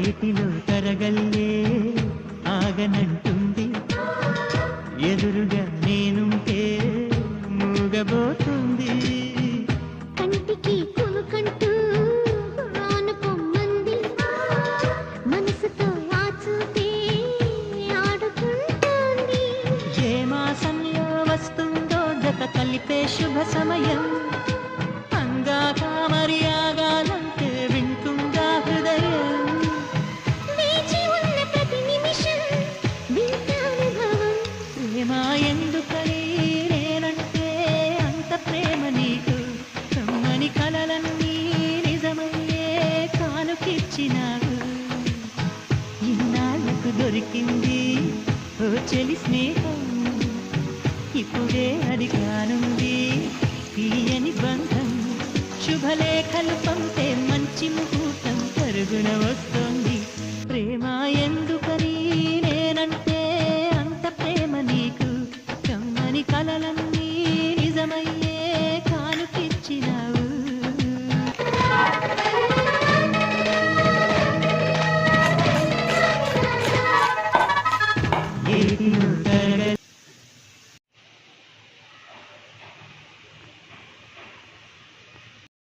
ఏటిలో తరగల్లే ఆగనంటుంది ఎదురుగా నేనుంటే మూగబోతుంది కంటికి కొనుకంటూ ఆనుకొమ్మంది మనసుతో ఆచూతే ఆడుకుంటుంది ఏ మాసంలో వస్తుందో జత కలిపే శుభ సమయం అంగాక మరి ఆగాలంటే వింటుందా హృదయం వేచి ఉన్న ప్రతి నిమిషం వింత అనుభవం ప్రేమ ఎందుకని నేనంటే అంత ప్రేమ నీకు కమ్మని కలలన్నీ నిజమయ్యే కానుకిచ్చినావు ఇన్నాళ్ళకు దొరికింది ఓ చెలి స్నేహం ఇప్పుడే అది కానుంది తీయని బంధం శుభలేఖలు పంపే మంచి ముహూర్తం పరుగున వస్తోంది ప్రేమ